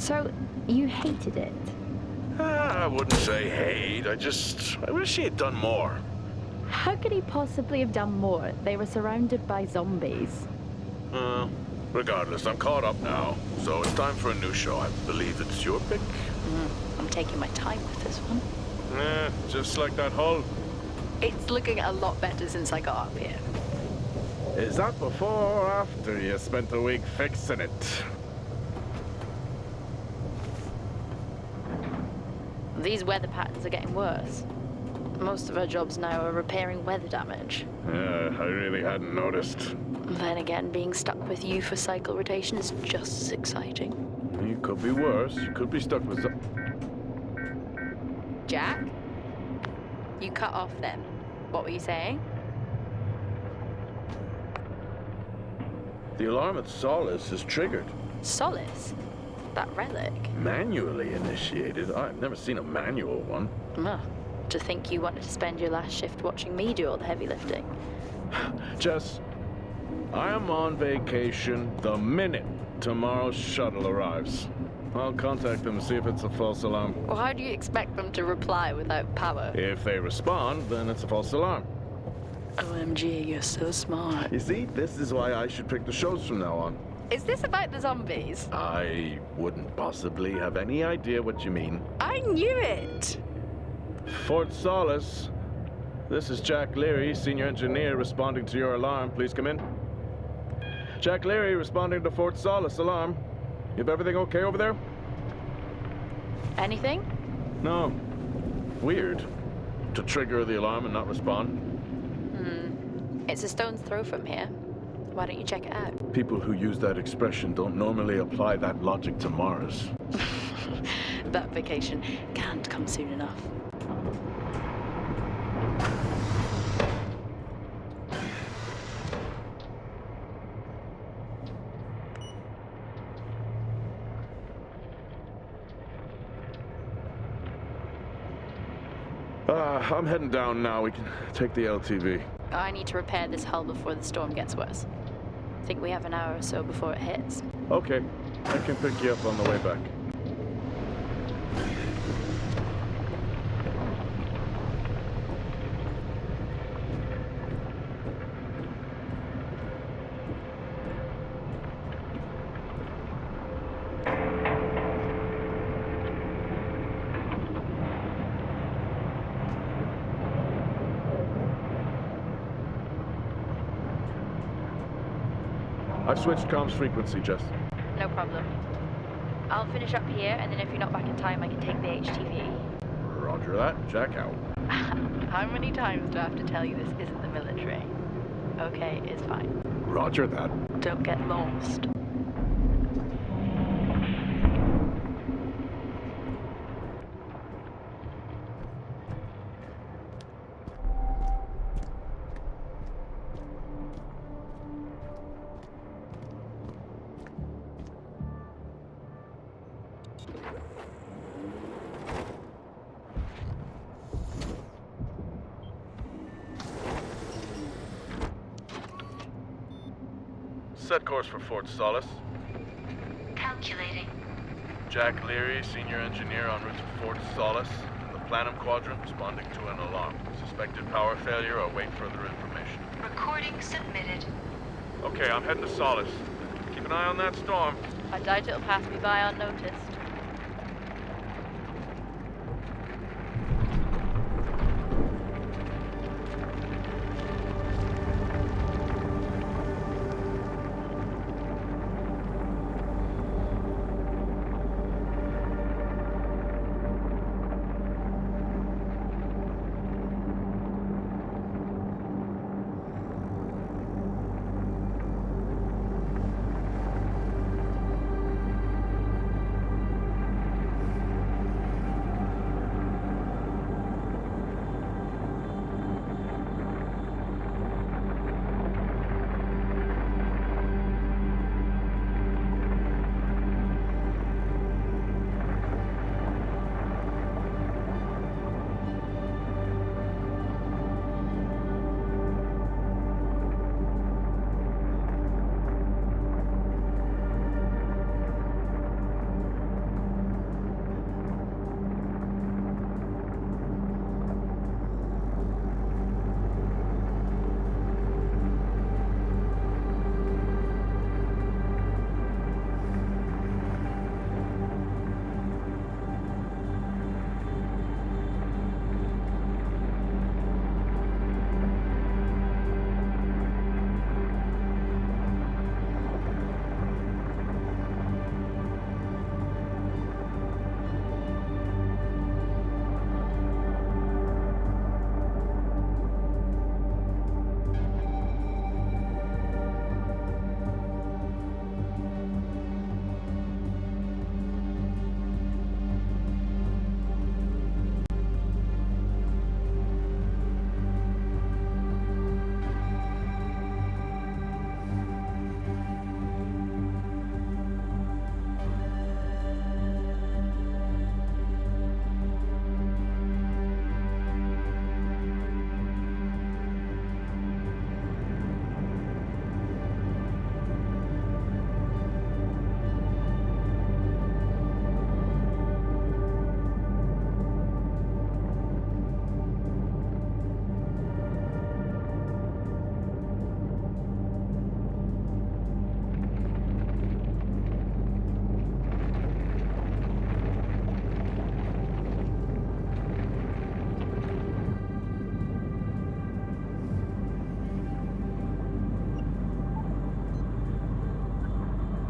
So, you hated it? I wouldn't say hate. I wish he had done more. How could he possibly have done more? They were surrounded by zombies. Regardless, I'm caught up now. So it's time for a new show. I believe it's your pick. I'm taking my time with this one. Just like that hull. It's looking a lot better since I got up here. Is that before or after you spent a week fixing it? These weather patterns are getting worse. Most of our jobs now are repairing weather damage. Yeah, I really hadn't noticed. Then again, being stuck with you for cycle rotation is just as exciting. You could be worse. You could be stuck with Jack? You cut off then. What were you saying? The alarm at Solis is triggered. Solis? That relic? Manually initiated? I've never seen a manual one. To think you wanted to spend your last shift watching me do all the heavy lifting. Jess, I am on vacation the minute tomorrow's shuttle arrives. I'll contact them and see if it's a false alarm. Well, how do you expect them to reply without power? If they respond, then it's a false alarm. OMG, you're so smart. You see, this is why I should pick the shows from now on. Is this about the zombies? I wouldn't possibly have any idea what you mean. I knew it! Fort Solis. This is Jack Leary, senior engineer, responding to your alarm. Please come in. Jack Leary, responding to Fort Solis alarm. You have everything okay over there? Anything? No. Weird. To trigger the alarm and not respond. It's a stone's throw from here. Why don't you check it out? People who use that expression don't normally apply that logic to Mars. That vacation can't come soon enough. I'm heading down now. We can take the LTV. I need to repair this hull before the storm gets worse. Think we have an hour or so before it hits. Okay. I can pick you up on the way back. I've switched comms frequency, Jess. No problem. I'll finish up here, and then if you're not back in time, I can take the HTV. Roger that. Jack out. How many times do I have to tell you this isn't the military? Okay, it's fine. Roger that. Don't get lost. Set course for Fort Solis. Calculating. Jack Leary, senior engineer en route to Fort Solis. The Planum Quadrant responding to an alarm. Suspected power failure. Await further information. Recording submitted. Okay, I'm heading to Solis. Keep an eye on that storm. I doubt it'll pass me by unnoticed.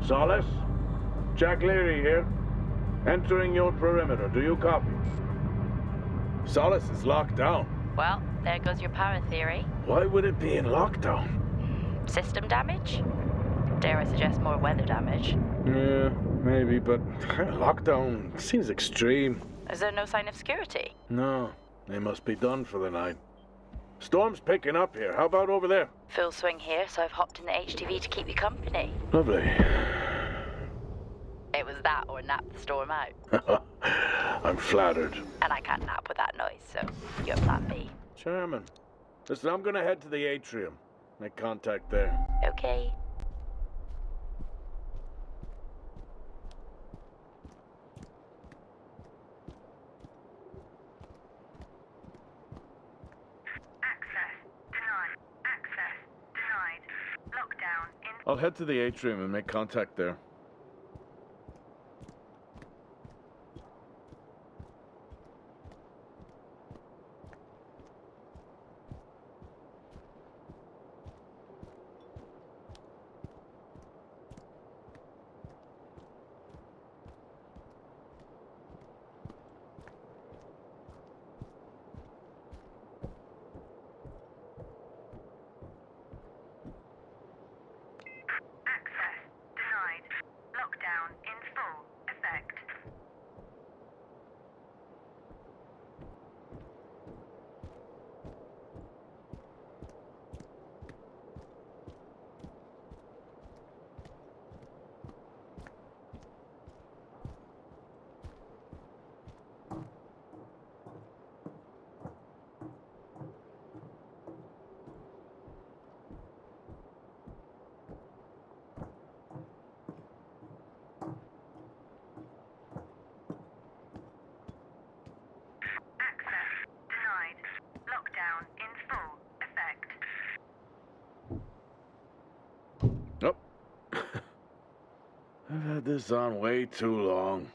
Solis? Jack Leary here. Entering your perimeter. Do you copy? Solis is locked down. Well, there goes your power theory. Why would it be in lockdown? System damage? Dare I suggest more weather damage? Yeah, maybe, but lockdown seems extreme. Is there no sign of security? No, they must be done for the night. Storm's picking up here. How about over there? Full swing here, so I've hopped in the HTV to keep you company. Lovely. It was that or nap the storm out. I'm flattered. And I can't nap with that noise, so you're plan B. Chairman. Listen, I'm gonna head to the atrium. Make contact there. Okay. I'll head to the atrium and make contact there. Nope. I've had this on way too long.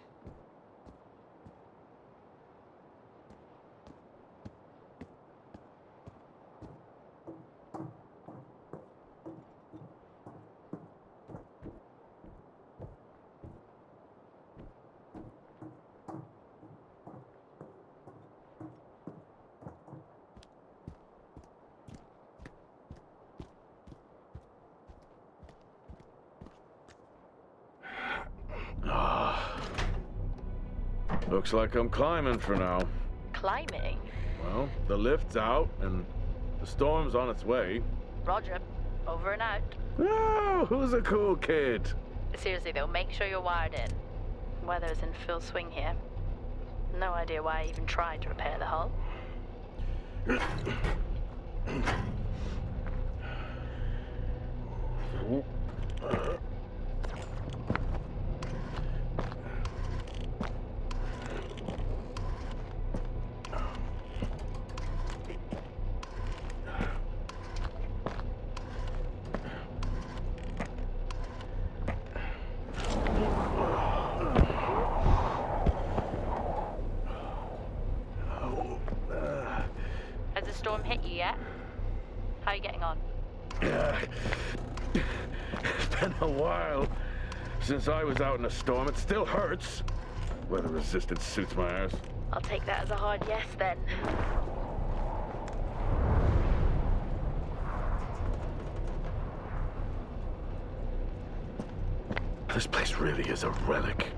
Looks like I'm climbing for now. Climbing? Well, the lift's out and the storm's on its way. Roger. Over and out. Oh, who's a cool kid? Seriously though, make sure you're wired in. Weather's in full swing here. No idea why I even tried to repair the hull. Has the storm hit you yet? How are you getting on? It's been a while since I was out in a storm. It still hurts. Weather resistance suits my ass. I'll take that as a hard yes then. This place really is a relic.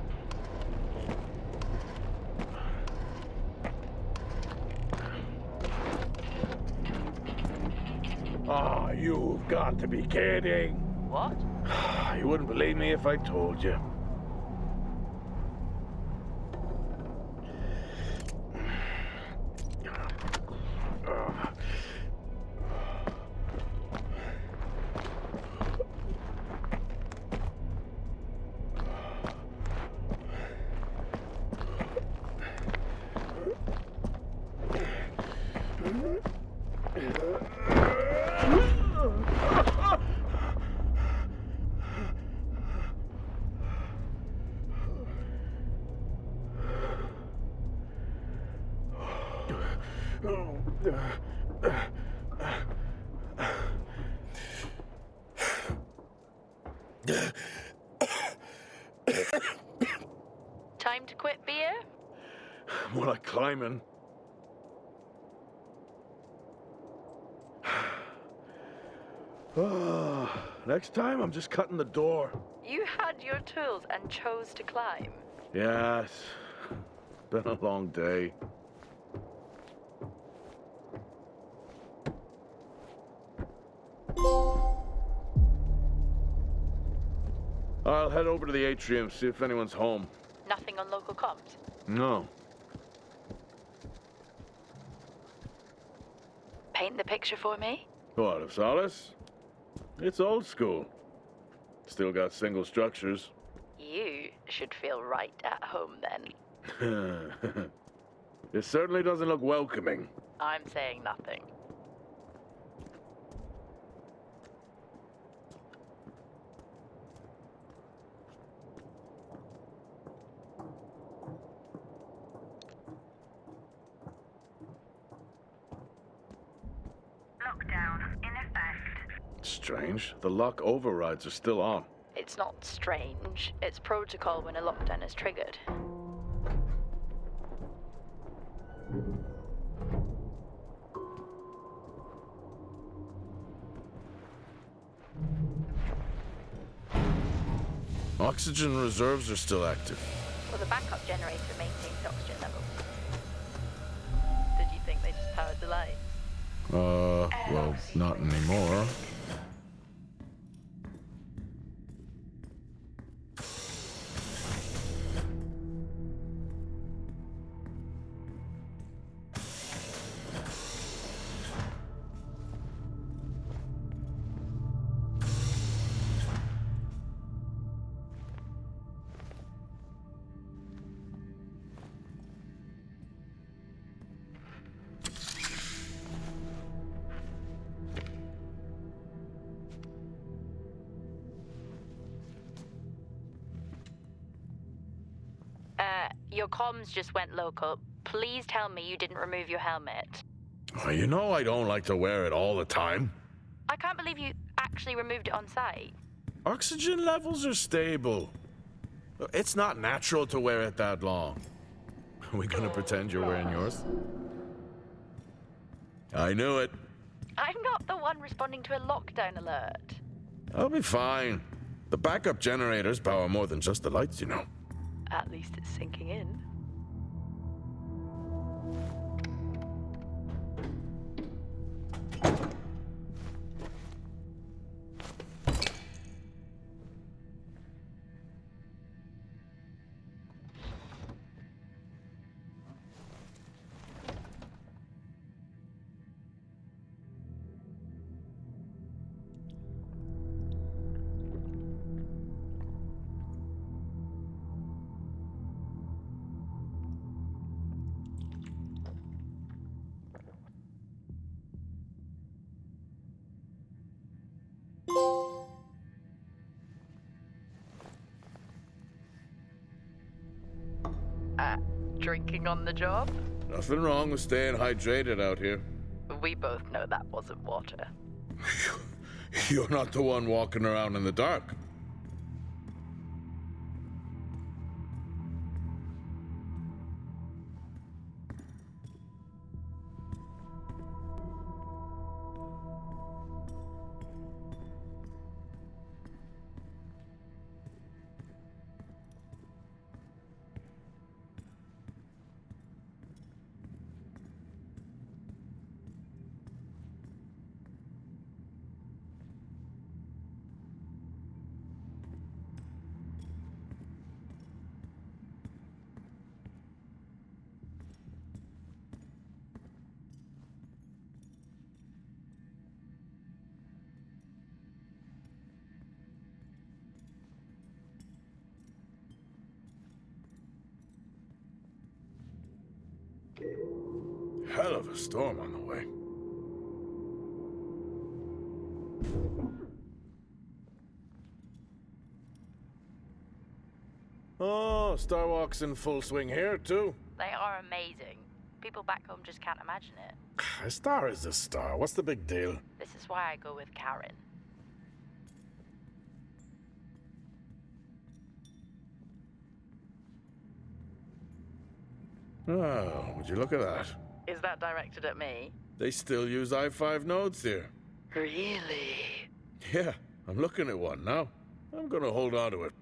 Ah, you've got to be kidding. What? You wouldn't believe me if I told you. More like climbing. Next time, I'm just cutting the door. You had your tools and chose to climb. Yes. Been a long day. I'll head over to the atrium, see if anyone's home. Nothing on local comms? No. Paint the picture for me? What, of Solis? It's old school. Still got single structures. You should feel right at home then. It certainly doesn't look welcoming. I'm saying nothing. Lockdown in effect. Strange. The lock overrides are still on. It's not strange. It's protocol when a lockdown is triggered. Oxygen reserves are still active. Well, the backup generator maintains oxygen levels. Did you think they just powered the lights? Well, not anymore. Your comms just went local. Please tell me you didn't remove your helmet. You know I don't like to wear it all the time. I can't believe you actually removed it on site. Oxygen levels are stable. It's not natural to wear it that long. Are we gonna pretend you're wearing yours? I knew it. I'm not the one responding to a lockdown alert. I'll be fine. The backup generators power more than just the lights, you know. At least it's sinking in. Drinking on the job? Nothing wrong with staying hydrated out here. We both know that wasn't water. You're not the one walking around in the dark. Hell of a storm on the way. Oh, Starwalk's in full swing here, too. They are amazing. People back home just can't imagine it. A star is a star. What's the big deal? This is why I go with Karen. Oh, would you look at that? Is that directed at me? They still use i5 nodes here. Really? Yeah, I'm looking at one now. I'm gonna hold on to it.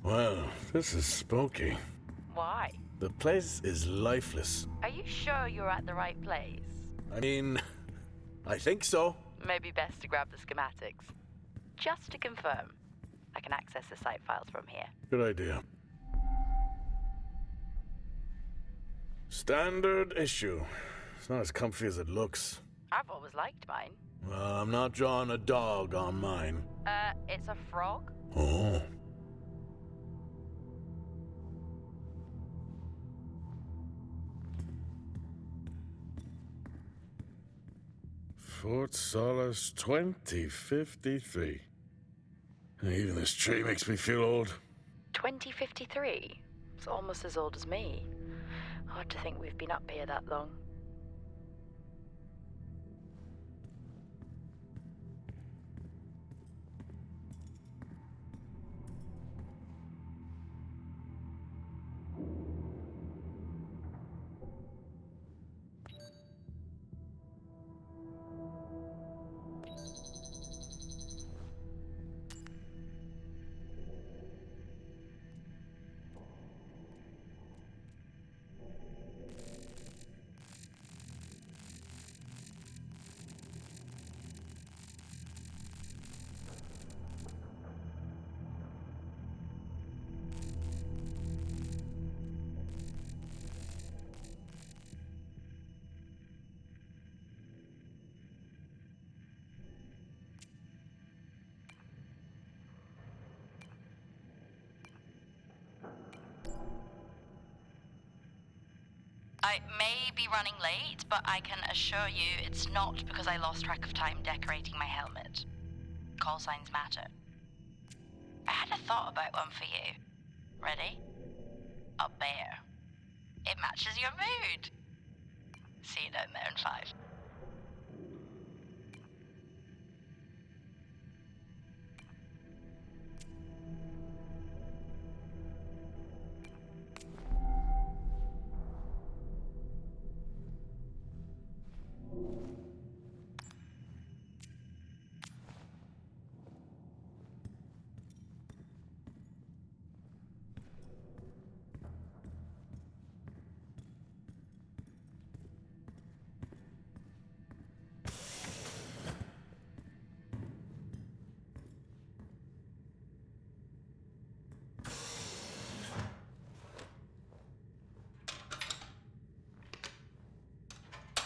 Well, this is spooky. Why? The place is lifeless. Are you sure you're at the right place? I mean, I think so. Maybe best to grab the schematics. Just to confirm, I can access the site files from here. Good idea. Standard issue. It's not as comfy as it looks. I've always liked mine. Well, I'm not drawing a dog on mine. It's a frog? Oh. Fort Solis 2053. Even this tree makes me feel old. 2053? It's almost as old as me. Hard to think we've been up here that long. I may be running late, but I can assure you it's not because I lost track of time decorating my helmet. Call signs matter. I had a thought about one for you. Ready? A bear. It matches your mood. See you down there in 5.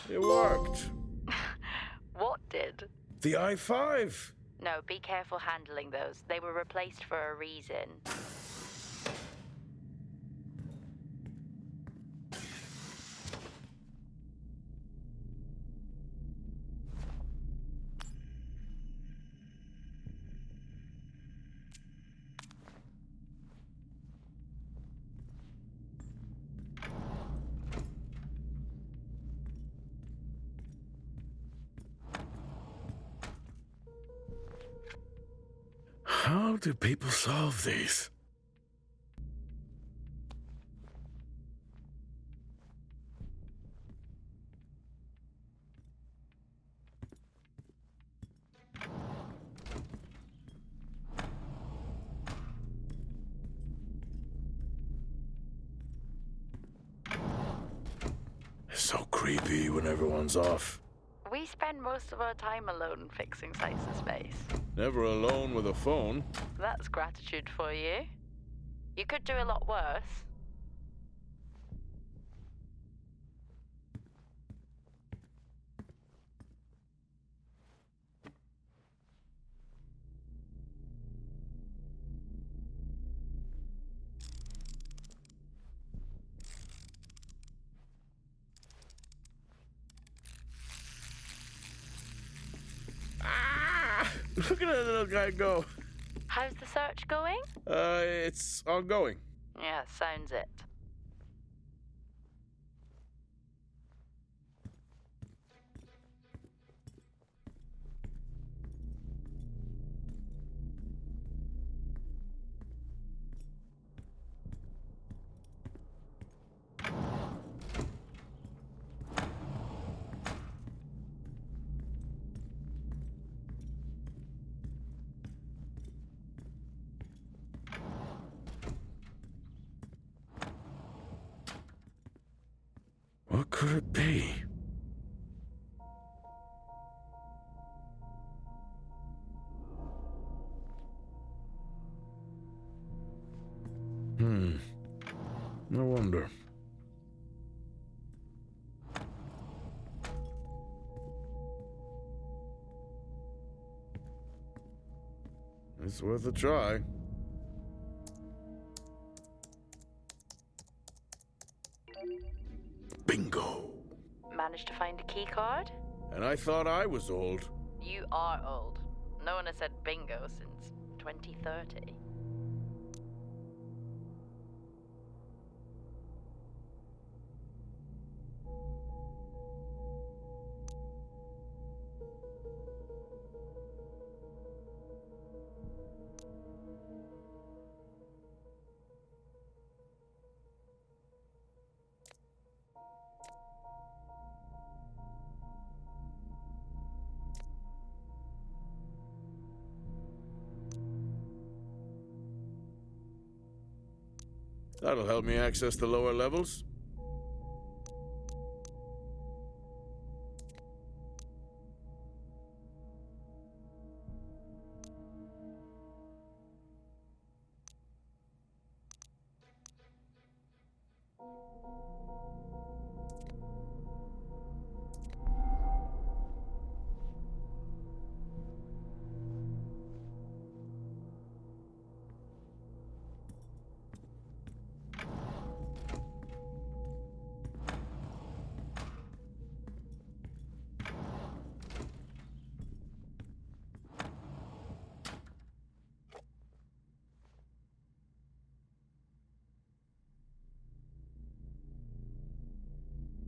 It worked. What did? The i5. No, be careful handling those. They were replaced for a reason. How do people solve these? It's so creepy when everyone's off. We spend most of our time alone fixing sites in space. Never alone with a phone. That's gratitude for you. You could do a lot worse. Look at that little guy go. How's the search going? It's ongoing. Yeah, sounds it. What could it be? No wonder. It's worth a try. Bingo! Managed to find a key card? And I thought I was old. You are old. No one has said bingo since 2030. That'll help me access the lower levels.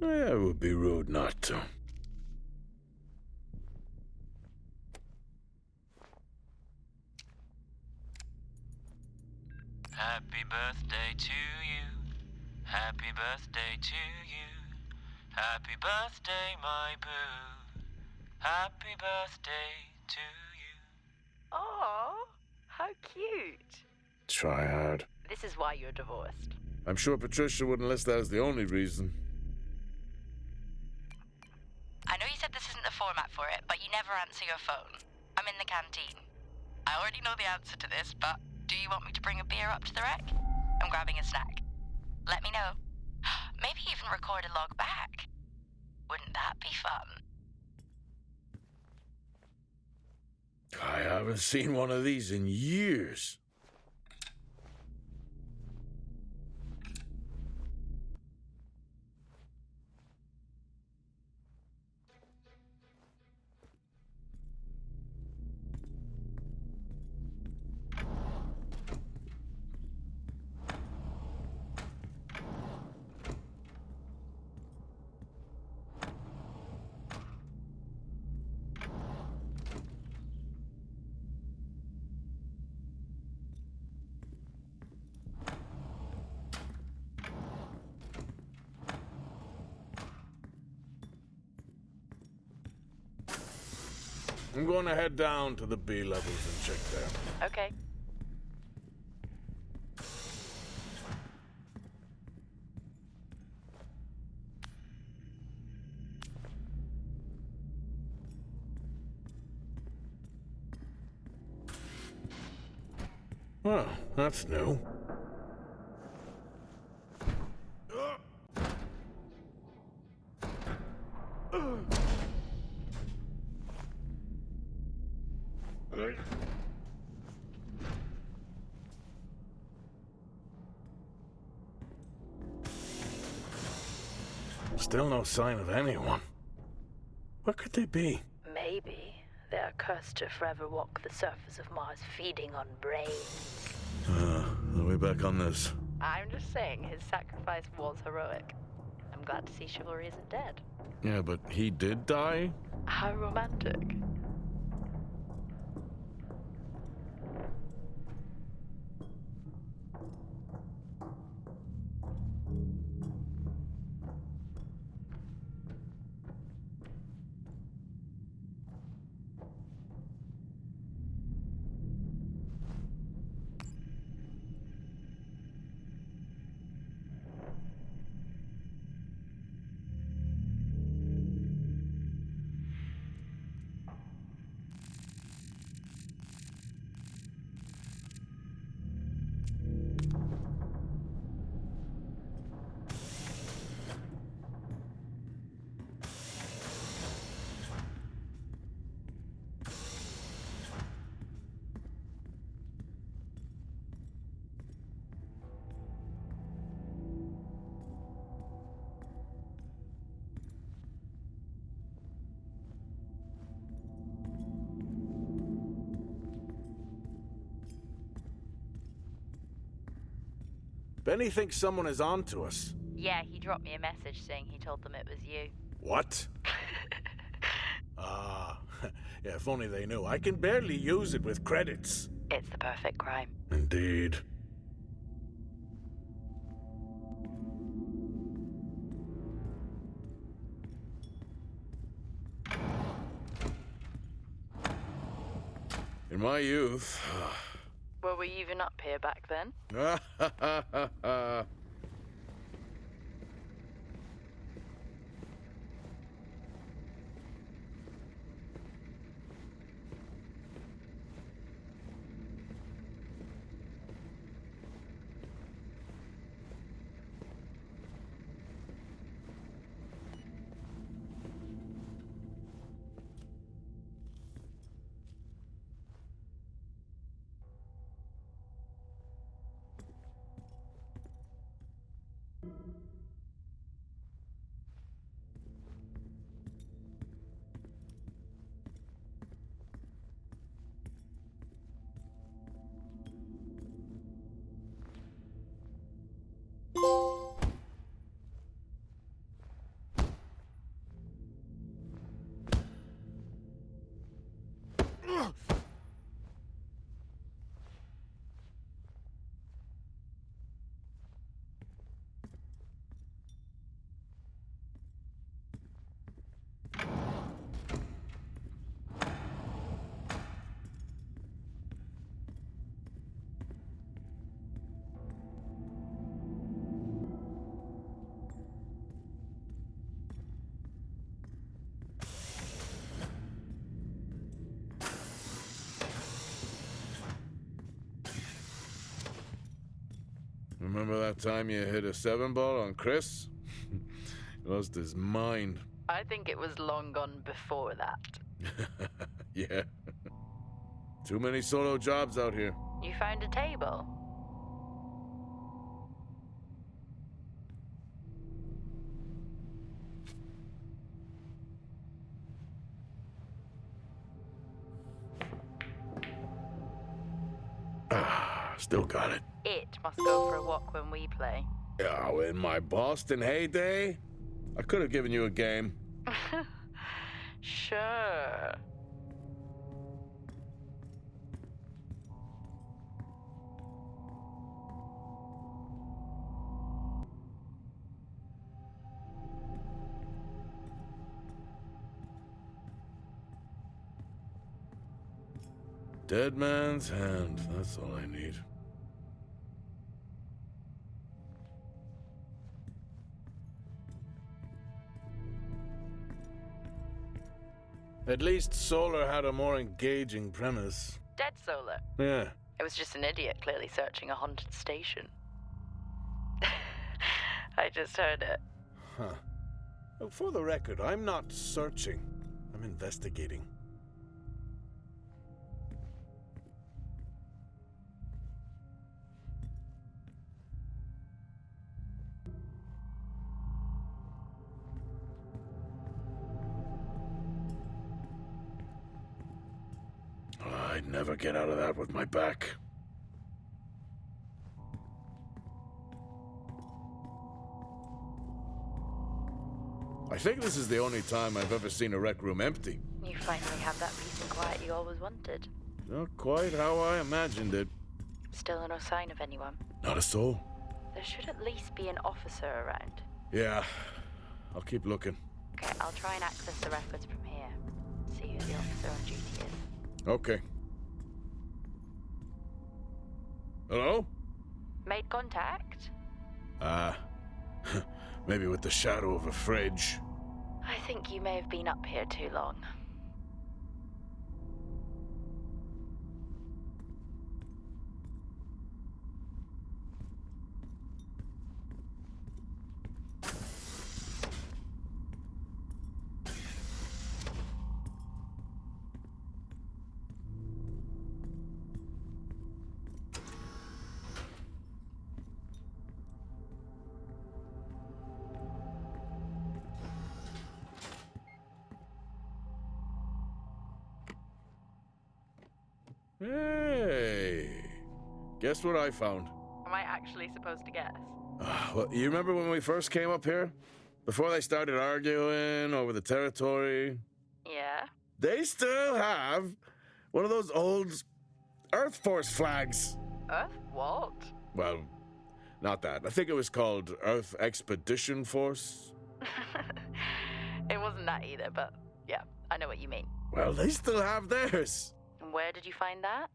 It would be rude not to. Happy birthday to you. Happy birthday to you. Happy birthday, my boo. Happy birthday to you. Oh, how cute. Try hard. This is why you're divorced. I'm sure Patricia wouldn't list that as the only reason. I know you said this isn't the format for it, but you never answer your phone. I'm in the canteen. I already know the answer to this, but do you want me to bring a beer up to the wreck? I'm grabbing a snack. Let me know. Maybe even record a log back. Wouldn't that be fun? I haven't seen one of these in years. I'm going to head down to the B levels and check there. Okay. Well, that's new. Still no sign of anyone. Where could they be? Maybe they are cursed to forever walk the surface of Mars feeding on brains. Are we back on this? I'm just saying his sacrifice was heroic. I'm glad to see chivalry isn't dead. Yeah, but he did die? How romantic. Benny thinks someone is on to us. Yeah, he dropped me a message saying he told them it was you. What? Yeah, if only they knew. I can barely use it with credits. It's the perfect crime. Indeed. In my youth... Were we even up here back then? Remember that time you hit a 7-ball on Chris? He lost his mind. I think it was long gone before that. Yeah. Too many solo jobs out here. You found a table? Still got it. It must go for a walk when we play. Oh, in my Boston heyday? I could have given you a game. Sure. Dead man's hand. That's all I need. At least Solar had a more engaging premise. Dead Solar. Yeah. It was just an idiot clearly searching a haunted station. I just heard it. Huh. Well, for the record, I'm not searching. I'm investigating. never get out of that with my back. I think this is the only time I've ever seen a rec room empty. You finally have that peace and quiet you always wanted. Not quite how I imagined it. Still no sign of anyone. Not a soul. There should at least be an officer around. Yeah, I'll keep looking. Okay, I'll try and access the records from here. See who the officer on duty is. Okay. Hello? Made contact? Maybe with the shadow of a fridge. I think you may have been up here too long. Hey, guess what I found? Am I actually supposed to guess? Well, you remember when we first came up here? Before they started arguing over the territory? Yeah? They still have one of those old Earth Force flags. Earth? What? Well, not that. I think it was called Earth Expedition Force. It wasn't that either, but yeah, I know what you mean. Well, they still have theirs. And where did you find that?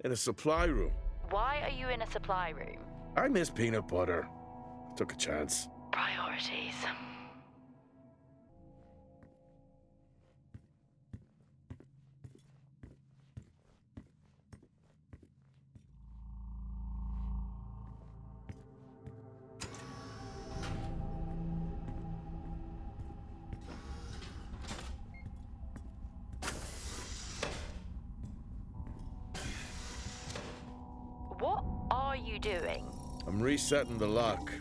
In a supply room. Why are you in a supply room? I miss peanut butter. I took a chance. Priorities. What are you doing? I'm resetting the lock.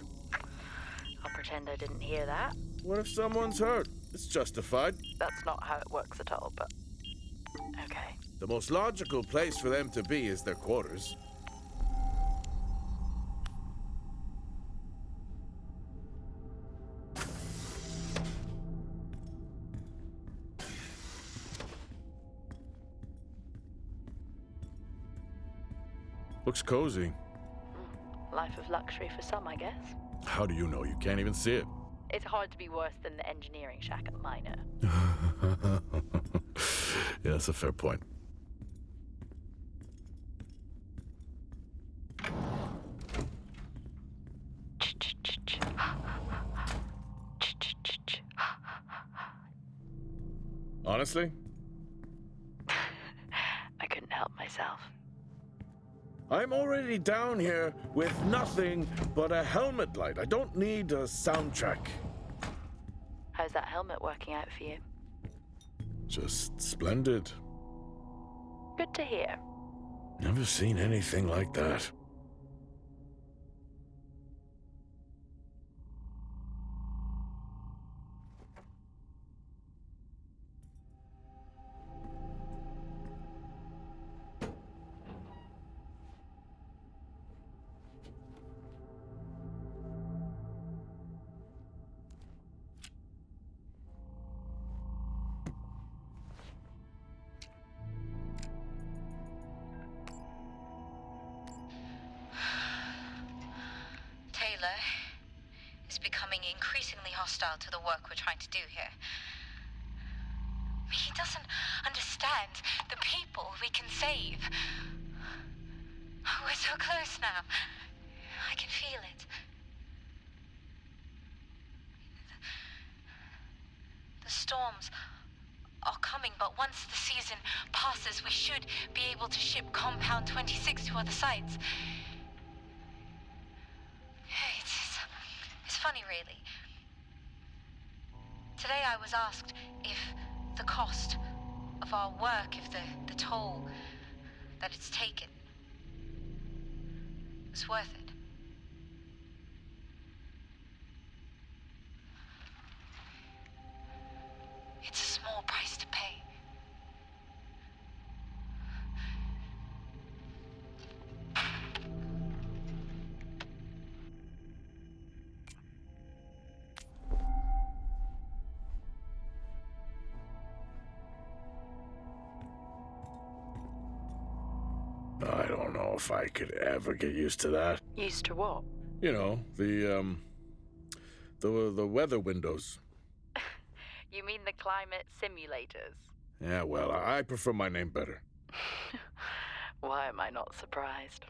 I'll pretend I didn't hear that. What if someone's hurt? It's justified. That's not how it works at all, but... Okay. The most logical place for them to be is their quarters. Looks cozy. Life of luxury for some, I guess. How do you know? You can't even see it. It's hard to be worse than the engineering shack at the miner. Yeah, that's a fair point. Honestly? I couldn't help myself. I'm already down here with nothing but a helmet light. I don't need a soundtrack. How's that helmet working out for you? Just splendid. Good to hear. Never seen anything like that. Taylor is becoming increasingly hostile to the work we're trying to do here. He doesn't understand the people we can save. We're so close now. I can feel it. The storms are coming, but once the season passes, we should be able to ship Compound 26 to other sites. It's funny, really. Today I was asked if the cost of our work, if the toll that it's taken was worth it. It's a small price to pay. know if I could ever get used to that. Used to what? You know, the weather windows. You mean the climate simulators? Yeah, well, I prefer my name better. Why am I not surprised?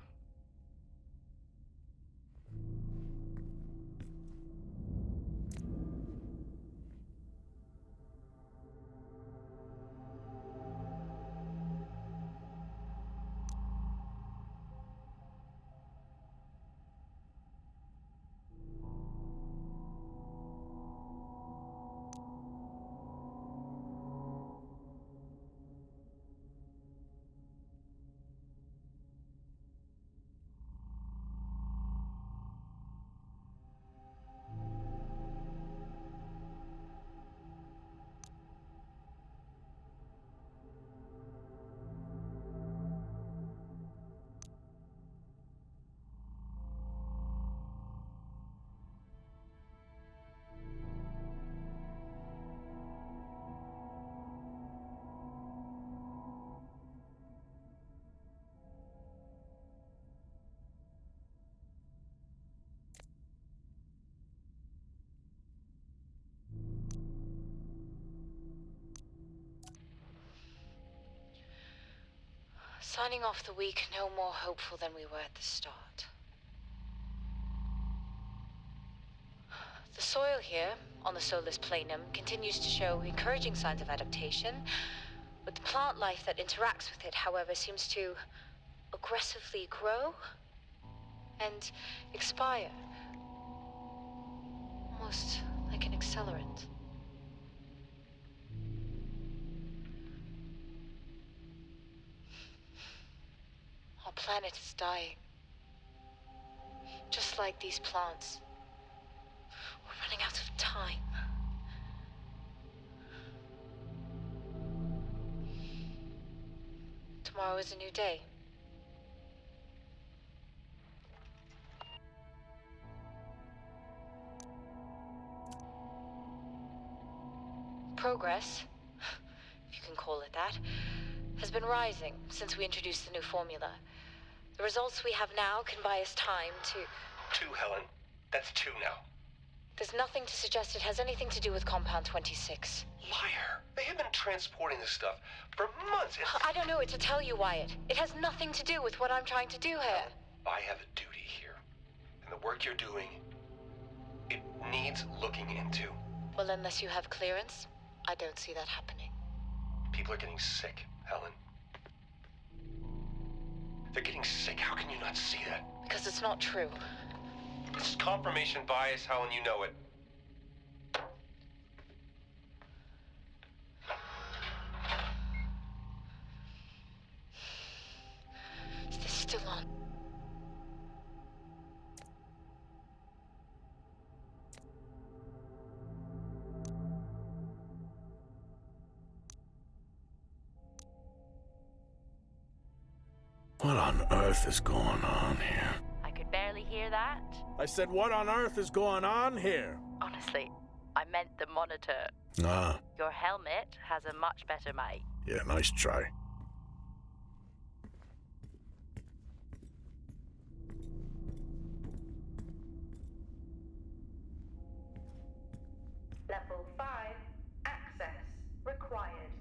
Signing off the week no more hopeful than we were at the start. The soil here, on the Solis Planum, continues to show encouraging signs of adaptation, but the plant life that interacts with it, however, seems to aggressively grow and expire. Almost like an accelerant. Our planet is dying. Just like these plants. We're running out of time. Tomorrow is a new day. Progress, if you can call it that, has been rising since we introduced the new formula. The results we have now can buy us time to... 2, Helen. That's 2 now. There's nothing to suggest it has anything to do with Compound 26. Liar. They have been transporting this stuff for months. I don't know what to tell you, Wyatt. It has nothing to do with what I'm trying to do here. I have a duty here. And the work you're doing, it needs looking into. Well, unless you have clearance, I don't see that happening. People are getting sick, Helen. They're getting sick. How can you not see that? Because it's not true. This is confirmation bias, Helen. You know it. Is this still on? What on earth is going on here? I could barely hear that. I said, what on earth is going on here? Honestly, I meant the monitor. Ah, Your helmet has a much better mic. yeah, nice try. Level 5. Access required.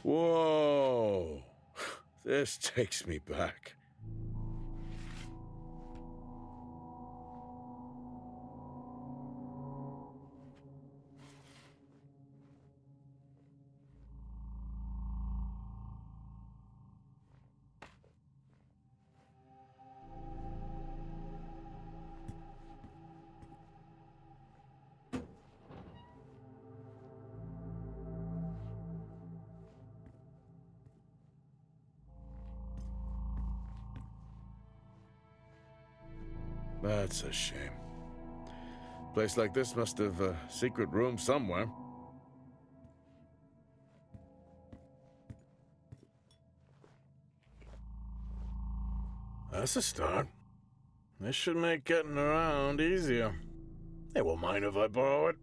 Whoa. This takes me back. That's a shame. Place like this must have a secret room somewhere. That's a start. This should make getting around easier. They won't mind if I borrow it.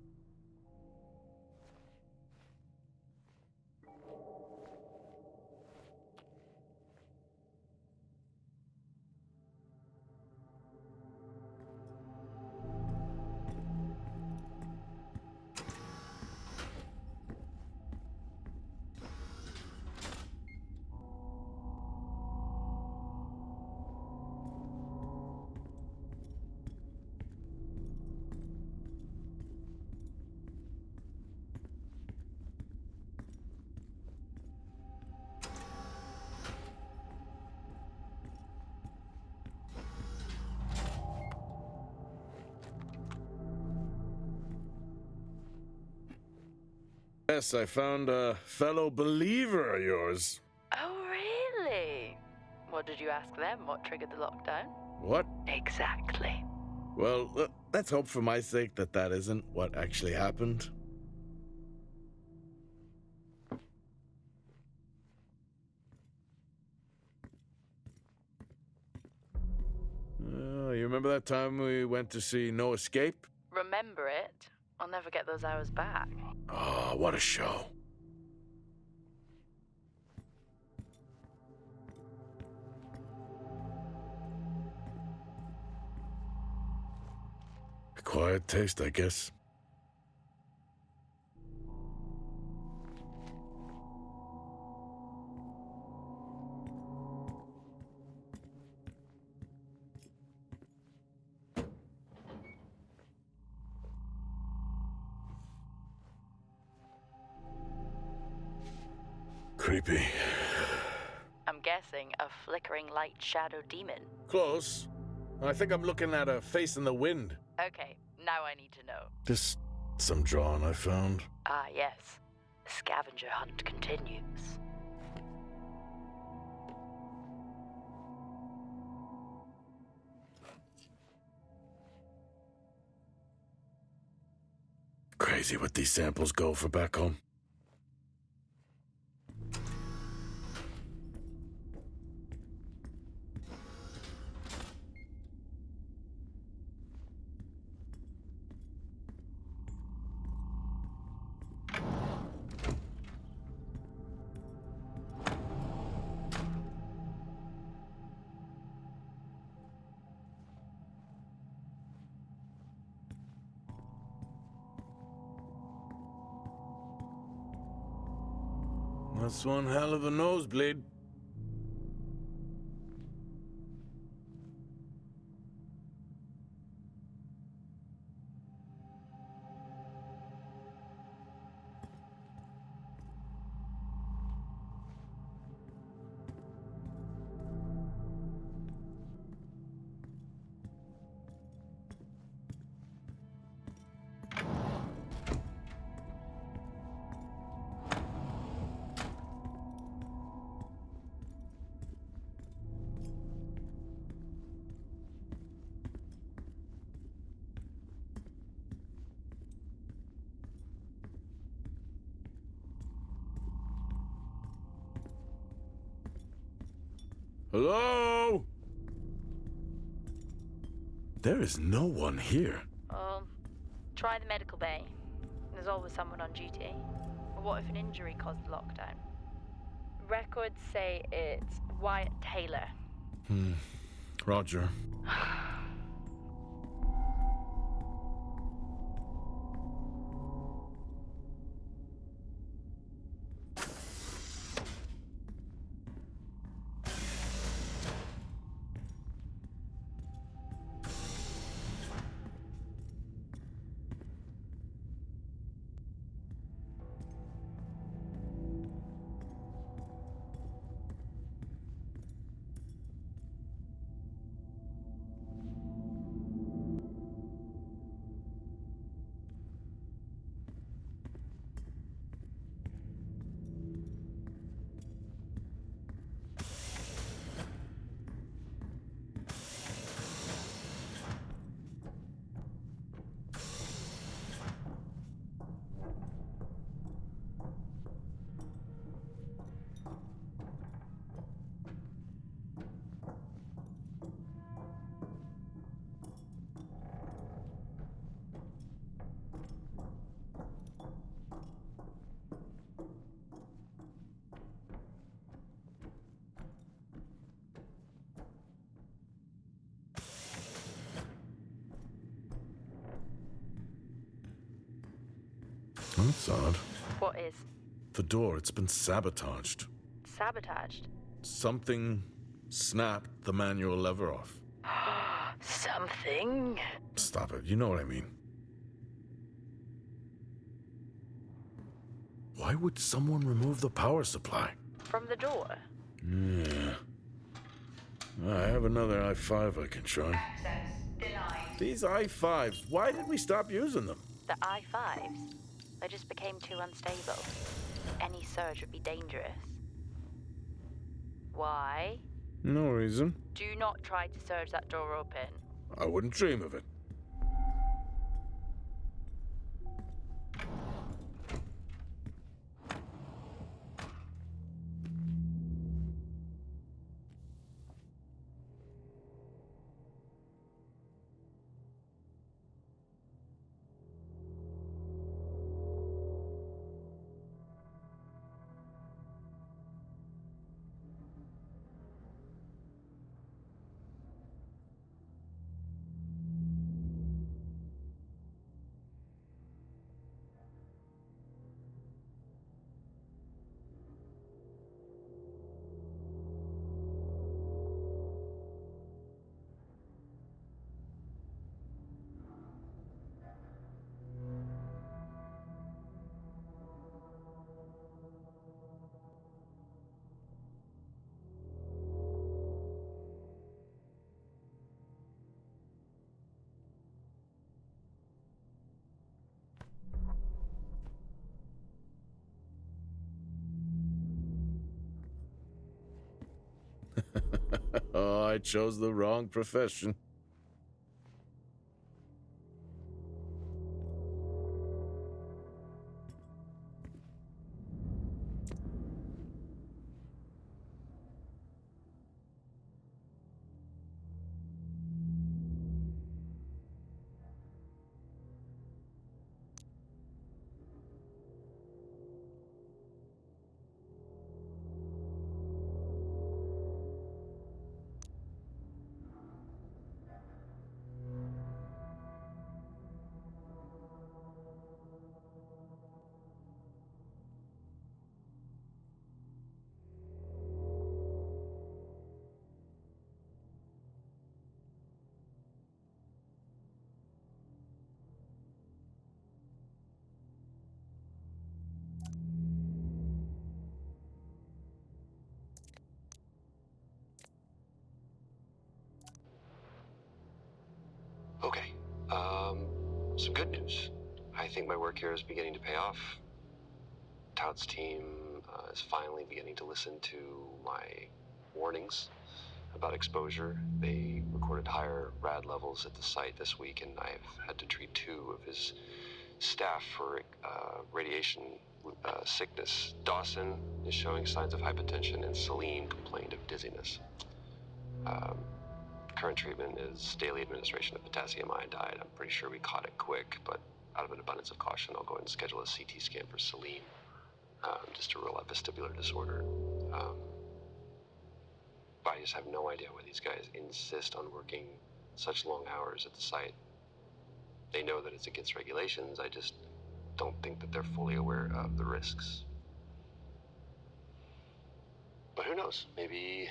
Yes, I found a fellow believer of yours. Oh, really? What did you ask them? What triggered the lockdown? What? Exactly. Well, let's hope for my sake that that isn't what actually happened. You remember that time we went to see No Escape? Remember it? I'll never get those hours back. Oh, what a show. Quiet taste, I guess. Creepy. I'm guessing a flickering light shadow demon. Close. I think I'm looking at a face in the wind. Okay, now I need to know. Just some drawing I found. Ah, yes. The scavenger hunt continues. Crazy what these samples go for back home. That's one hell of a nosebleed. Hello? There is no one here. Try the medical bay. There's always someone on duty. But what if an injury caused the lockdown? Records say it's Wyatt Taylor. Roger. That's odd. What is? The door, it's been sabotaged. Sabotaged? Something snapped the manual lever off. Something? Stop it, you know what I mean. Why would someone remove the power supply? From the door? Yeah. I have another i5 I can try. Access denied. These i5s, why did we stop using them? The I-5s? They just became too unstable. Any surge would be dangerous. Why? No reason. Do not try to surge that door open. I wouldn't dream of it. Oh, I chose the wrong profession. Okay, some good news. I think my work here is beginning to pay off. Todd's team is finally beginning to listen to my warnings about exposure. They recorded higher rad levels at the site this week, and I've had to treat 2 of his staff for radiation sickness. Dawson is showing signs of hypotension, and Celine complained of dizziness. Current treatment is daily administration of potassium iodide. I'm pretty sure we caught it quick, but out of an abundance of caution, I'll go ahead and schedule a CT scan for Celine, just to rule out vestibular disorder. But I just have no idea why these guys insist on working such long hours at the site. They know that it's against regulations. I just don't think that they're fully aware of the risks. But who knows? Maybe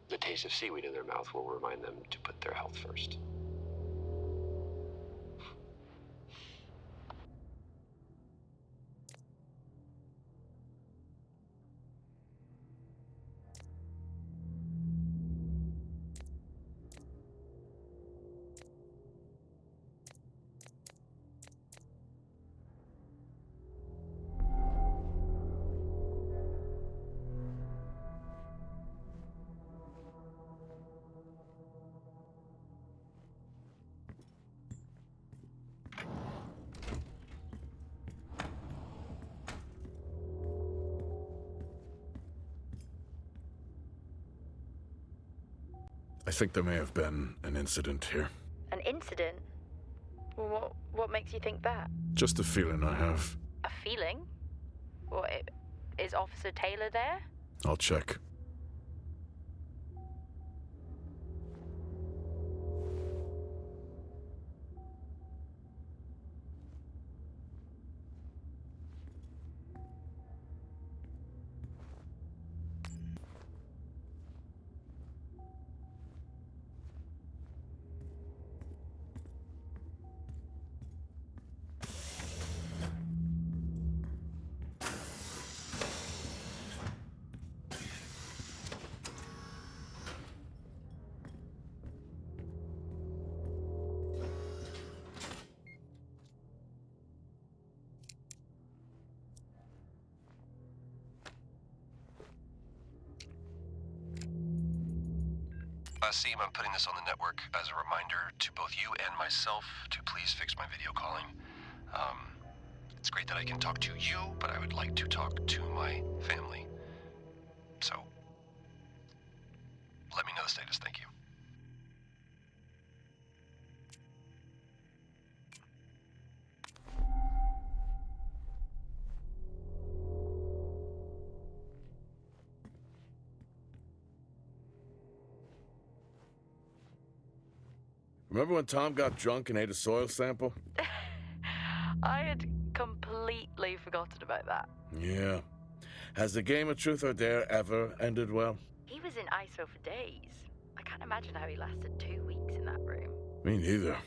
the taste of seaweed in their mouth will remind them to put their health first. I think there may have been an incident here. An incident? What makes you think that? Just a feeling I have. A feeling? Is Officer Taylor there? I'll check. Seem, I'm putting this on the network as a reminder to both you and myself to please fix my video calling. It's great that I can talk to you, but I would like to talk to my family. So, let me know the status. Thank you. Remember when Tom got drunk and ate a soil sample? I had completely forgotten about that. Yeah. Has the game of Truth or Dare ever ended well? He was in ISO for days. I can't imagine how he lasted 2 weeks in that room. Me neither.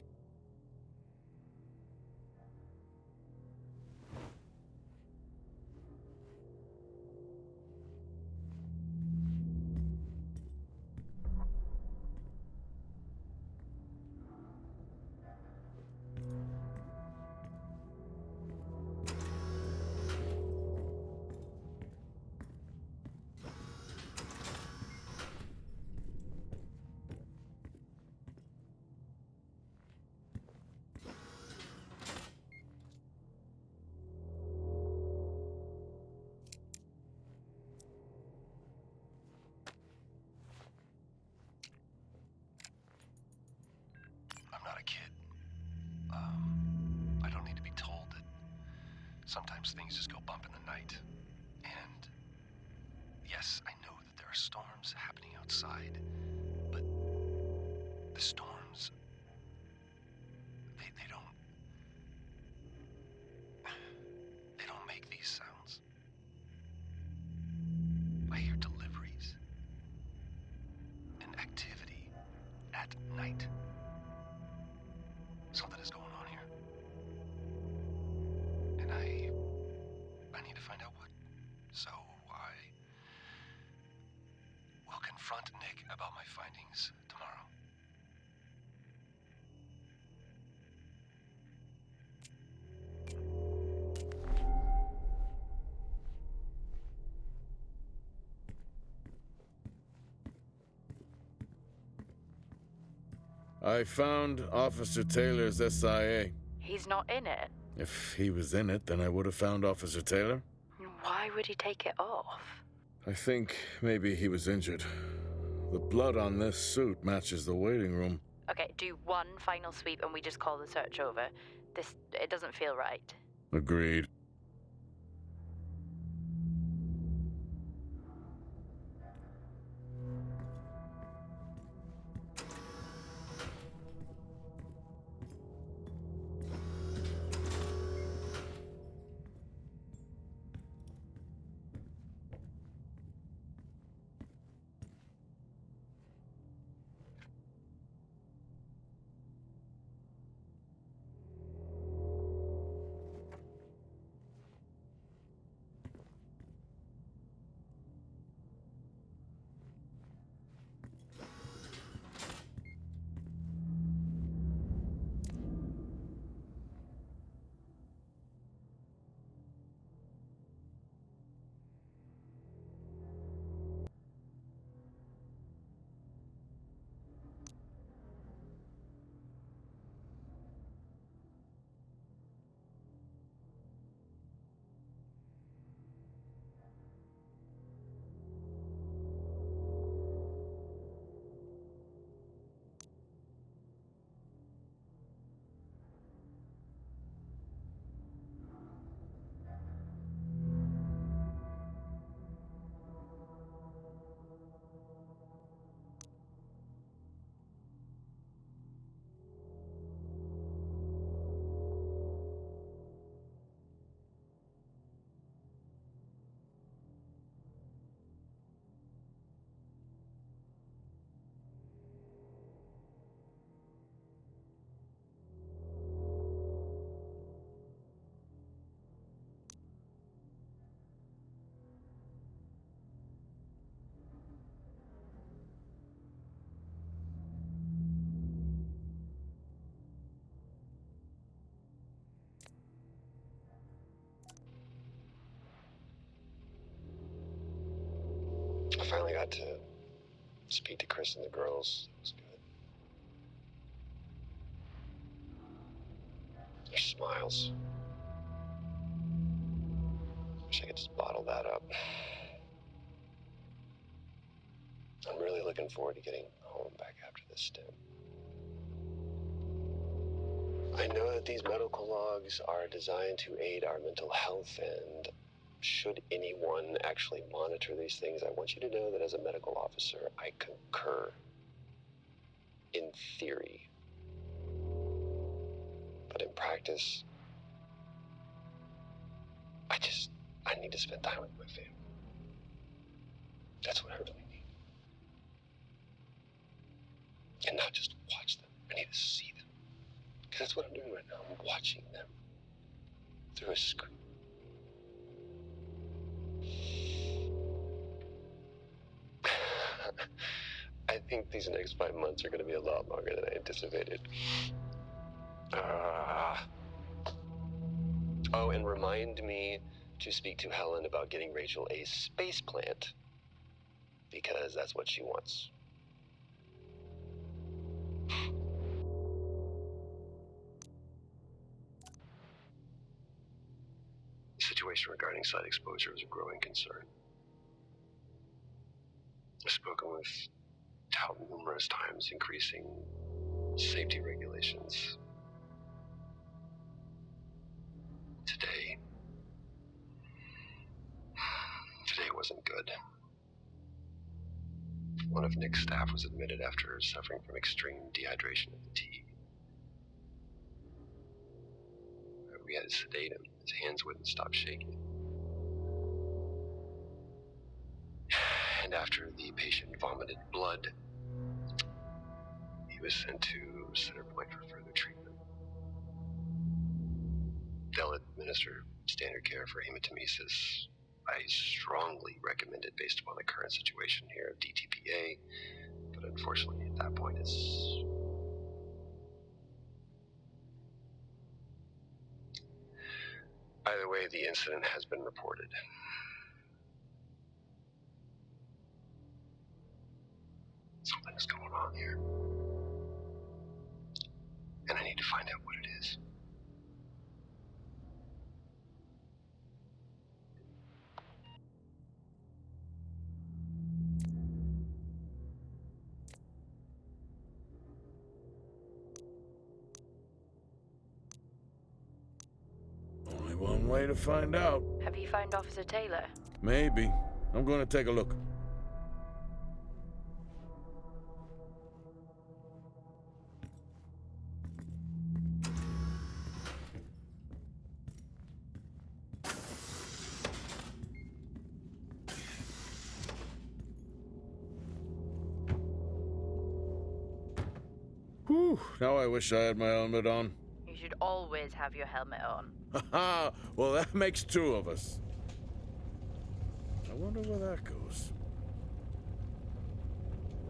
I'm not a kid. I don't need to be told that sometimes things just go bump in the night. And yes, I know that there are storms happening outside, but the storms, they don't make these sounds. I hear deliveries and activity at night. Something is going on here. And I need to find out what. So I will confront Nick about my findings tomorrow. I found Officer Taylor's SIA. He's not in it. If he was in it, then I would have found Officer Taylor. Why would he take it off? I think maybe he was injured. The blood on this suit matches the waiting room. Okay, do one final sweep and we just call the search over. It doesn't feel right. Agreed. I finally got to speak to Chris and the girls. It was good. Their smiles. Wish I could just bottle that up. I'm really looking forward to getting home back after this stint. I know that these medical logs are designed to aid our mental health, and should anyone actually monitor these things, I want you to know that as a medical officer, I concur. In theory. But in practice, I need to spend time with my family. That's what I really need. And not just watch them. I need to see them. Because that's what I'm doing right now. I'm watching them through a screen. I think these next 5 months are going to be a lot longer than I anticipated. Oh, and remind me to speak to Helen about getting Rachel a space plant. Because that's what she wants. The situation regarding site exposure is a growing concern. I've spoken with Tout numerous times, increasing safety regulations. Today wasn't good. One of Nick's staff was admitted after suffering from extreme dehydration and fatigue. We had to sedate him. His hands wouldn't stop shaking. And after the patient vomited blood, he was sent to Center Point for further treatment. They'll administer standard care for hematemesis. I strongly recommend it based upon the current situation here of DTPA, but unfortunately at that point it's... Either way, the incident has been reported. Something's going on here. And I need to find out what it is. Only one way to find out. Have you found Officer Taylor? Maybe. I'm going to take a look. Whew, now I wish I had my helmet on. You should always have your helmet on. Haha, well that makes two of us. I wonder where that goes.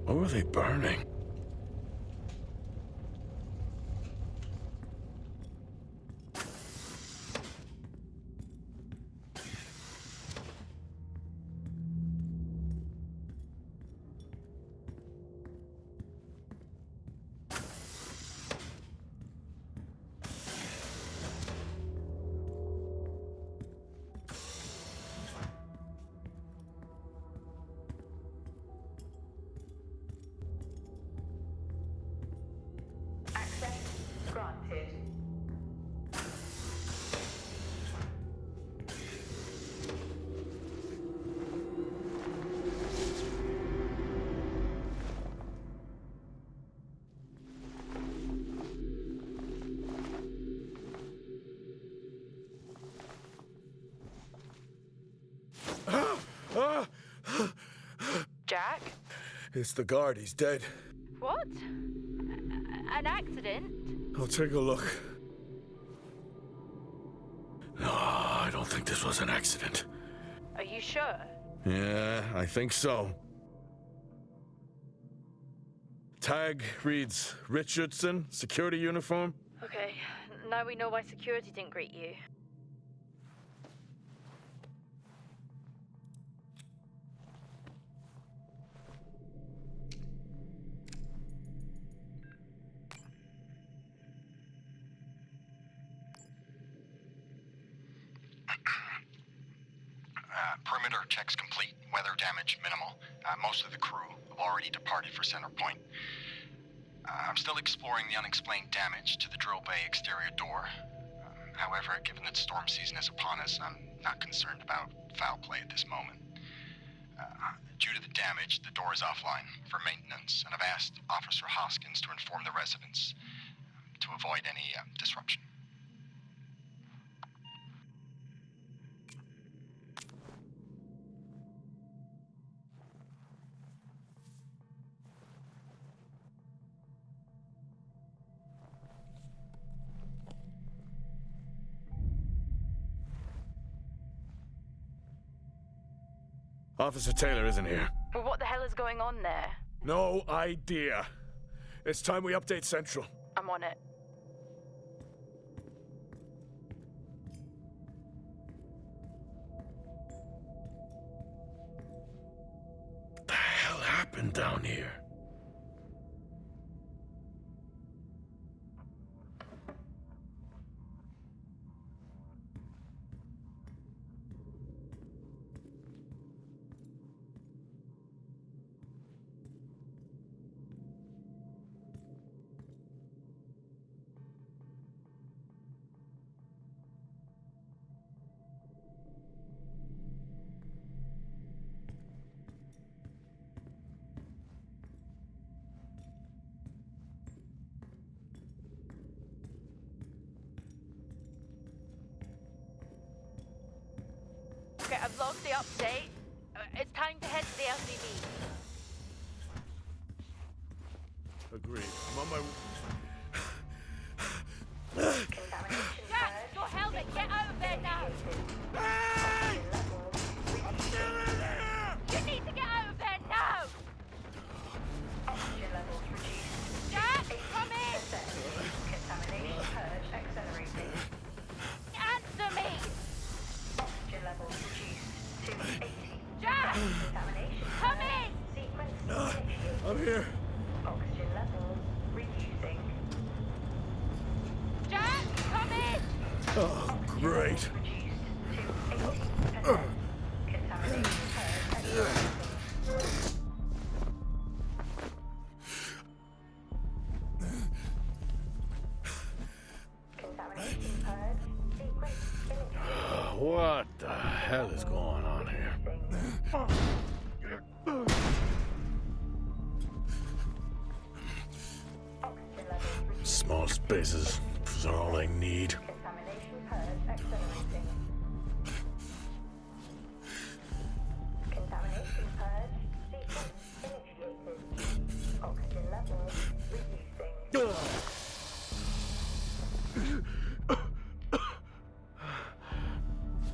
What were they burning? Access granted. Jack? It's the guard, he's dead. What? An accident? I'll take a look. No, I don't think this was an accident. Are you sure? Yeah, I think so. Tag reads Richardson, security uniform. Okay, now we know why security didn't greet you. checks complete. Weather damage minimal. Most of the crew have already departed for Center Point. I'm still exploring the unexplained damage to the drill bay exterior door. However, given that storm season is upon us, I'm not concerned about foul play at this moment. Due to the damage, the door is offline for maintenance, and I've asked Officer Hoskins to inform the residents to avoid any disruption. Officer Taylor isn't here. Well, what the hell is going on there? No idea. It's time we update Central. I'm on it. What the hell happened down here? Okay, I've logged the update. It's time to head to the LCD. Agreed. I'm on my... Jack, your helmet, get out of there now! Hey! I'm still in here! You need to get out of there now! Oxygen levels reduced. Jack, come in! Contamination purge accelerating. Answer me! Oxygen levels reduced to 80. Jack! Contamination Come in! sequence initiated. I'm here. Oxygen levels reducing. Jack, come in! Oh, great. Reduced to 80%. Contamination purge accelerating. Contamination purge sequence initiated. What the hell is going on here? Oxygen levels reduced. Small spaces are all I need. Contamination purge accelerating. Contamination purge sequence initiated. Oxygen levels reducing.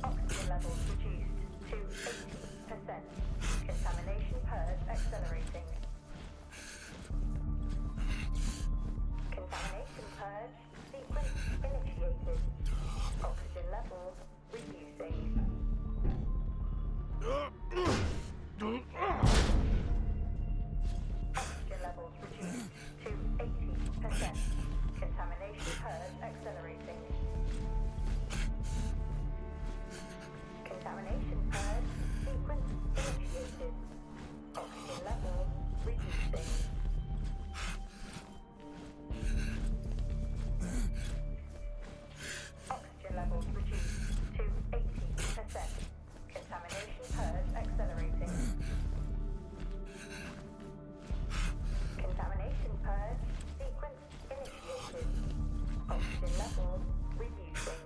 Oxygen levels reduced to 80%. Contamination purge accelerating. Contamination purge sequence initiated. Oxygen levels reducing. Oxygen levels reduced to 80%. Contamination purge accelerating. Contamination purge sequence initiated. Oxygen levels reducing. Oxygen levels reduced to 80%. Contamination purge accelerating. Contamination purge sequence initiated. Oxygen levels reducing.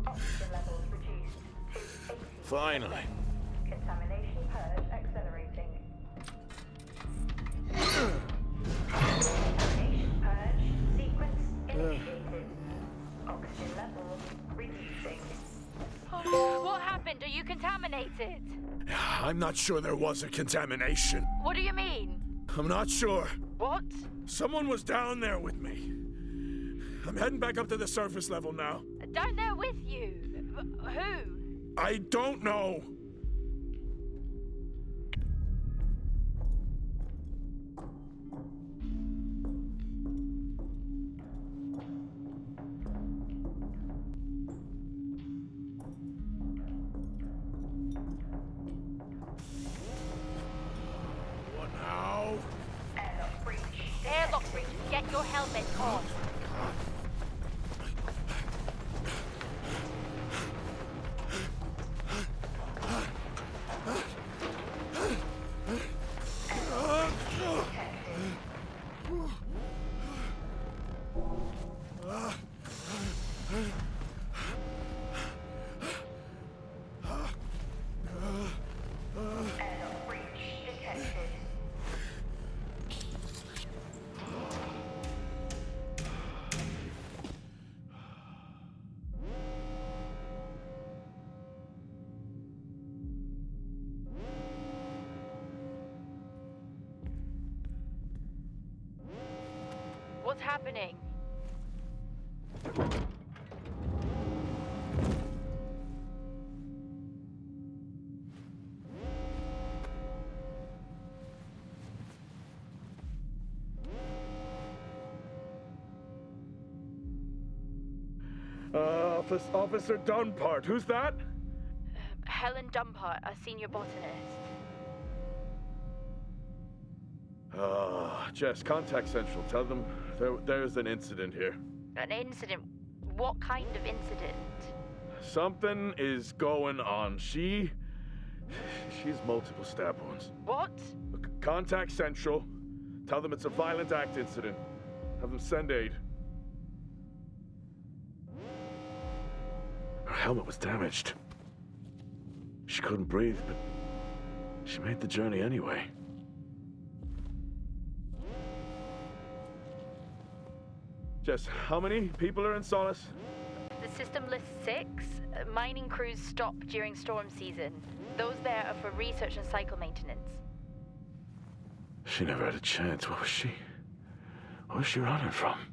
Oxygen levels reduced to 80%. Finally. Contamination purge accelerating. Contamination purge sequence initiated. Oxygen levels reducing. What happened? Are you contaminated? I'm not sure there was a contamination. What do you mean? I'm not sure. What? Someone was down there with me. I'm heading back up to the surface level now. Down there with you? Who? I don't know. Get your helmet on. What's happening? Officer Dunpart, who's that? Helen Dumpart, a senior botanist. Jess, contact Central. Tell them there's an incident here. An incident? What kind of incident? Something is going on. She's multiple stab wounds. What? Look, contact Central. Tell them it's a violent act incident. Have them send aid. Her helmet was damaged. She couldn't breathe, but she made the journey anyway. Jess, how many people are in Solis? The system lists 6. Mining crews stop during storm season. Those there are for research and cycle maintenance. She never had a chance. What was she running from?